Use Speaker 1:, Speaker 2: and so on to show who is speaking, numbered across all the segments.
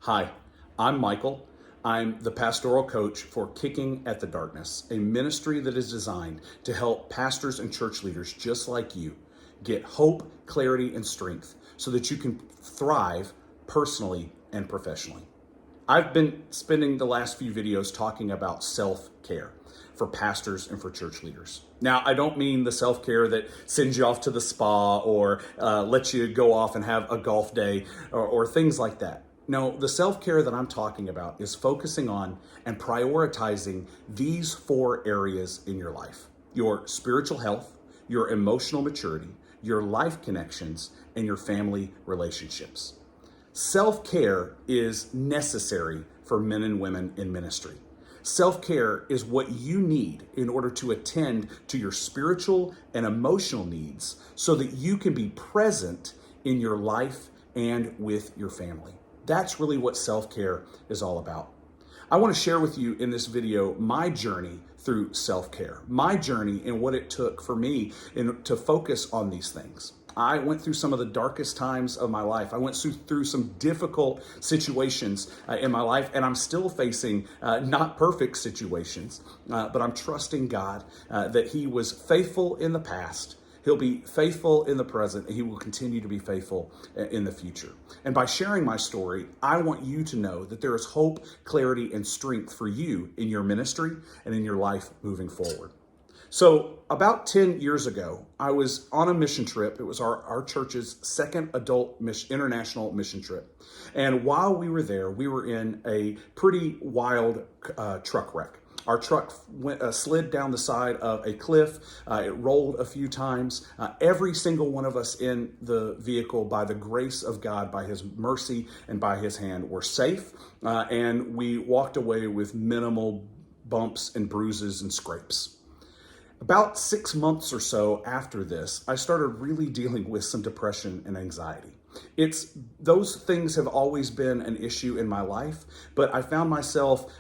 Speaker 1: Hi, I'm Michael. I'm the pastoral coach for Kicking at the Darkness, a ministry that is designed to help pastors and church leaders just like you get hope, clarity, and strength so that you can thrive personally and professionally. I've been spending the last few videos talking about self-care for pastors and for church leaders. Now, I don't mean the self-care that sends you off to the spa or lets you go off and have a golf day or things like that. No, the self-care that I'm talking about is focusing on and prioritizing these four areas in your life: your spiritual health, your emotional maturity, your life connections, and your family relationships. Self-care is necessary for men and women in ministry. Self-care is what you need in order to attend to your spiritual and emotional needs so that you can be present in your life and with your family. That's really what self-care is all about. I want to share with you in this video my journey through self-care, my journey and what it took for me to focus on these things. I went through some of the darkest times of my life. I went through some difficult situations in my life, and I'm still facing not perfect situations, but I'm trusting God that He was faithful in the past. He'll be faithful in the present, and He will continue to be faithful in the future. And by sharing my story, I want you to know that there is hope, clarity, and strength for you in your ministry and in your life moving forward. So about 10 years ago, I was on a mission trip. It was our church's second adult international mission trip. And while we were there, we were in a pretty wild truck wreck. Our truck slid down the side of a cliff. It rolled a few times. Every single one of us in the vehicle, by the grace of God, by His mercy and by His hand, were safe. And we walked away with minimal bumps and bruises and scrapes. About 6 months or so after this, I started really dealing with some depression and anxiety. Those things have always been an issue in my life, but I found myself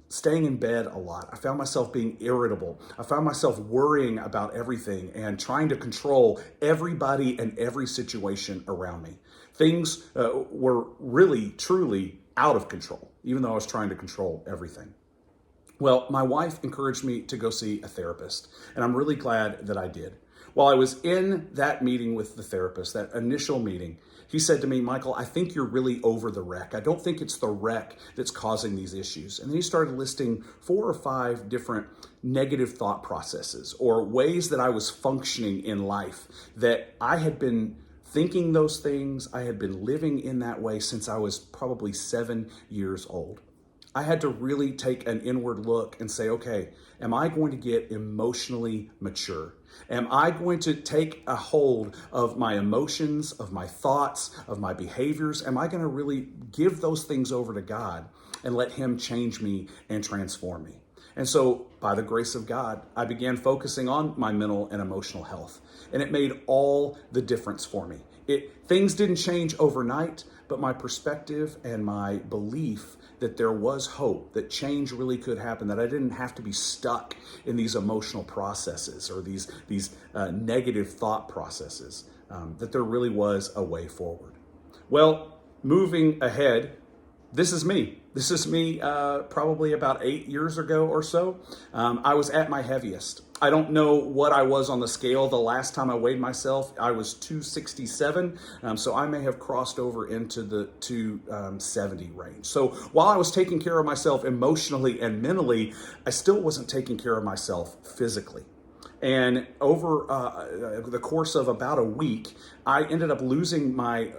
Speaker 1: staying in bed a lot. I found myself being irritable. I found myself worrying about everything and trying to control everybody and every situation around me. Things were really, truly out of control, even though I was trying to control everything. Well, my wife encouraged me to go see a therapist, and I'm really glad that I did. While I was in that meeting with the therapist, that initial meeting, he said to me, "Michael, I think you're really over the wreck. I don't think it's the wreck that's causing these issues." And then he started listing 4 or 5 different negative thought processes or ways that I was functioning in life, that I had been thinking those things, I had been living in that way since I was probably 7 years old. I had to really take an inward look and say, okay, am I going to get emotionally mature? Am I going to take a hold of my emotions, of my thoughts, of my behaviors? Am I going to really give those things over to God and let Him change me and transform me? And so, by the grace of God, I began focusing on my mental and emotional health. And it made all the difference for me. Things didn't change overnight, but my perspective and my belief that there was hope, that change really could happen, that I didn't have to be stuck in these emotional processes or these negative thought processes, that there really was a way forward. Well, moving ahead, this is me. This is me probably about 8 years ago or so. I was at my heaviest. I don't know what I was on the scale the last time I weighed myself. I was 267, so I may have crossed over into the 270 range. So while I was taking care of myself emotionally and mentally, I still wasn't taking care of myself physically. And over the course of about a week, I ended up losing my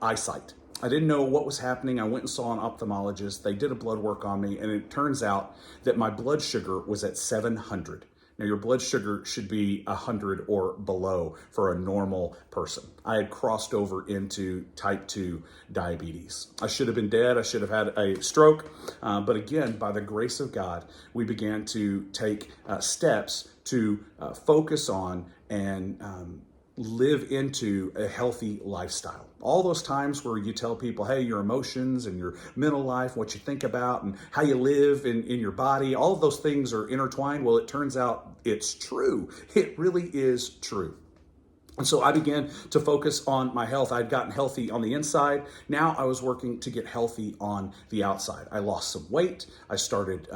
Speaker 1: eyesight. I didn't know what was happening. I went and saw an ophthalmologist. They did a blood work on me, and it turns out that my blood sugar was at 700. Now, your blood sugar should be 100 or below for a normal person. I had crossed over into type 2 diabetes. I should have been dead. I should have had a stroke. But again, by the grace of God, we began to take steps to focus on and live into a healthy lifestyle. All those times where you tell people, hey, your emotions and your mental life, what you think about and how you live in your body, all of those things are intertwined. Well, it turns out it's true. It really is true. And so I began to focus on my health. I'd gotten healthy on the inside. Now I was working to get healthy on the outside. I lost some weight. I started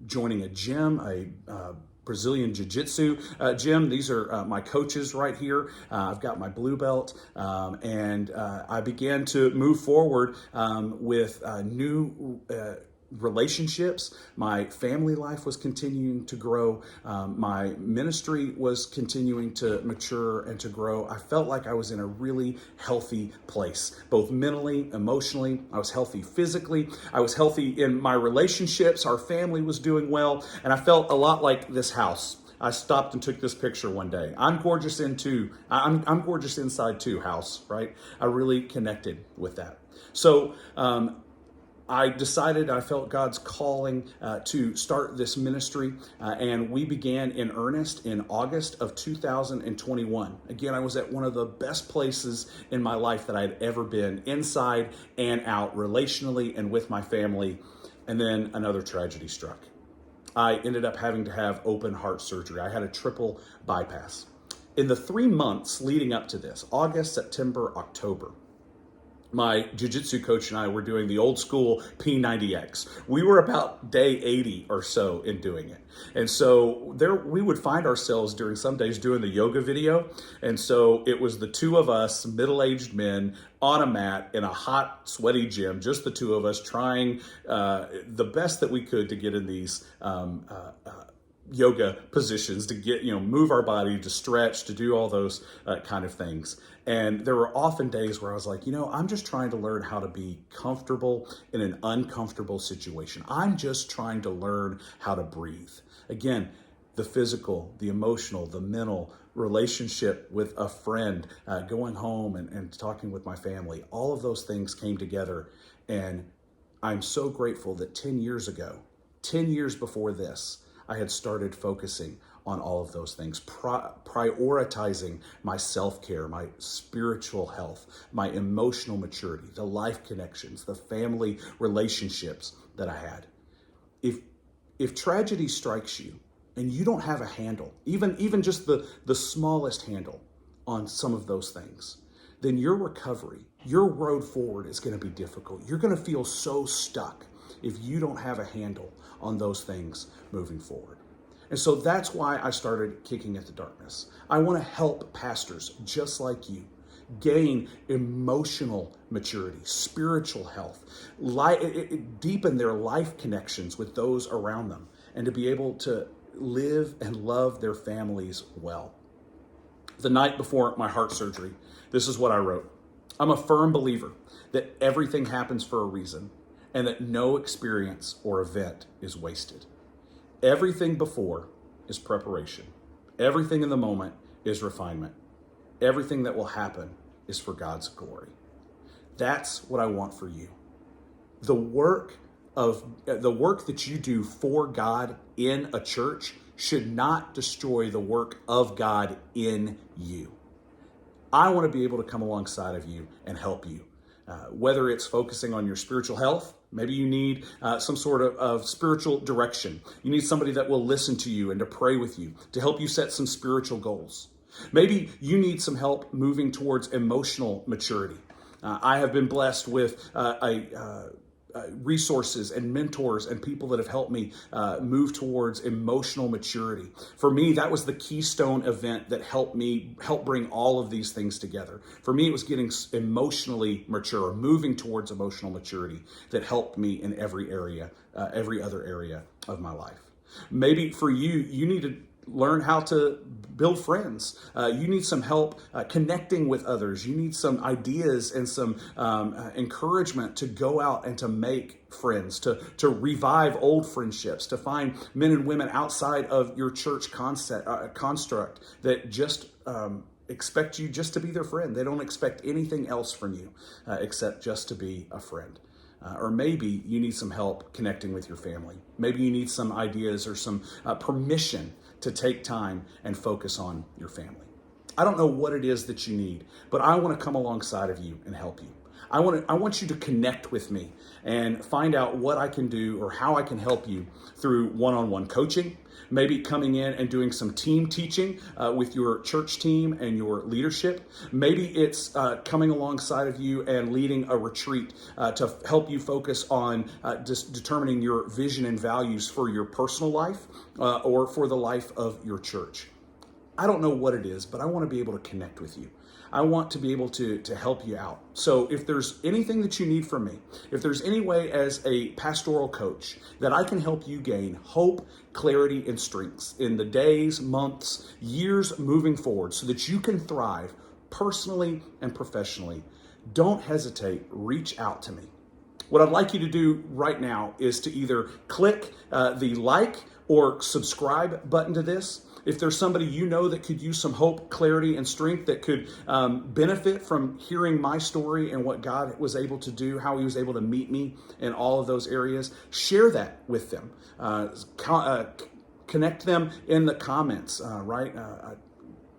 Speaker 1: joining a gym, a Brazilian Jiu-Jitsu gym. These are my coaches right here. I've got my blue belt, and I began to move forward with new relationships. My family life was continuing to grow. My ministry was continuing to mature and to grow. I felt like I was in a really healthy place, both mentally, emotionally. I was healthy physically. I was healthy in my relationships. Our family was doing well. And I felt a lot like this house. I stopped and took this picture one day. I'm gorgeous I'm gorgeous inside too, house, right? I really connected with that. So, I decided I felt God's calling to start this ministry, and we began in earnest in August of 2021. Again, I was at one of the best places in my life that I had ever been, inside and out, relationally and with my family, and then another tragedy struck. I ended up having to have open heart surgery. I had a triple bypass. In the 3 months leading up to this, August, September, October, my jiu-jitsu coach and I were doing the old school P90X. We were about day 80 or so in doing it. And so there we would find ourselves during some days doing the yoga video. And so it was the two of us, middle-aged men, on a mat in a hot, sweaty gym, just the two of us trying the best that we could to get in these yoga positions, to get, move our body, to stretch, to do all those kind of things. And there were often days where I was like, I'm just trying to learn how to be comfortable in an uncomfortable situation. I'm just trying to learn how to breathe. Again, the physical, the emotional, the mental, relationship with a friend, going home and talking with my family, all of those things came together. And I'm so grateful that 10 years ago, 10 years before this, I had started focusing on all of those things, prioritizing my self-care, my spiritual health, my emotional maturity, the life connections, the family relationships that I had. If tragedy strikes you and you don't have a handle, even just the smallest handle on some of those things, then your recovery, your road forward is going to be difficult. You're going to feel so stuck if you don't have a handle on those things moving forward. And so that's why I started Kicking at the Darkness. I want to help pastors just like you gain emotional maturity, spiritual health, deepen their life connections with those around them, and to be able to live and love their families well. The night before my heart surgery, this is what I wrote. I'm a firm believer that everything happens for a reason, and that no experience or event is wasted. Everything before is preparation. Everything in the moment is refinement. Everything that will happen is for God's glory. That's what I want for you. The work that you do for God in a church should not destroy the work of God in you. I want to be able to come alongside of you and help you. Whether it's focusing on your spiritual health, maybe you need some sort of spiritual direction. You need somebody that will listen to you and to pray with you, to help you set some spiritual goals. Maybe you need some help moving towards emotional maturity. I have been blessed with resources and mentors and people that have helped me move towards emotional maturity. For me, that was the keystone event that helped bring all of these things together. For me, it was getting emotionally mature, moving towards emotional maturity that helped me in every other area of my life. Maybe for you, you need to learn how to build friends. You need some help connecting with others. You need some ideas and some encouragement to go out and to make friends, to revive old friendships, to find men and women outside of your church construct that just expect you just to be their friend. They don't expect anything else from you except just to be a friend. Or maybe you need some help connecting with your family. Maybe you need some ideas or some permission to take time and focus on your family. I don't know what it is that you need, but I want to come alongside of you and help you. I want you to connect with me and find out what I can do or how I can help you through one-on-one coaching, maybe coming in and doing some team teaching with your church team and your leadership. Maybe it's coming alongside of you and leading a retreat to help you focus on just determining your vision and values for your personal life or for the life of your church. I don't know what it is, but I want to be able to connect with you. I want to be able to help you out. So if there's anything that you need from me, if there's any way as a pastoral coach that I can help you gain hope, clarity, and strengths in the days, months, years moving forward so that you can thrive personally and professionally, don't hesitate, reach out to me. What I'd like you to do right now is to either click the like or subscribe button to this. If there's somebody you know that could use some hope, clarity, and strength that could benefit from hearing my story and what God was able to do, how he was able to meet me in all of those areas, share that with them. Connect them in the comments, right?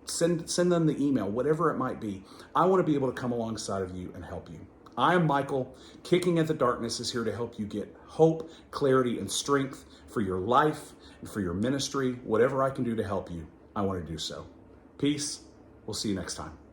Speaker 1: Send them the email, whatever it might be. I want to be able to come alongside of you and help you. I am Michael. Kicking at the Darkness is here to help you get hope, clarity, and strength for your life and for your ministry. Whatever I can do to help you, I want to do so. Peace. We'll see you next time.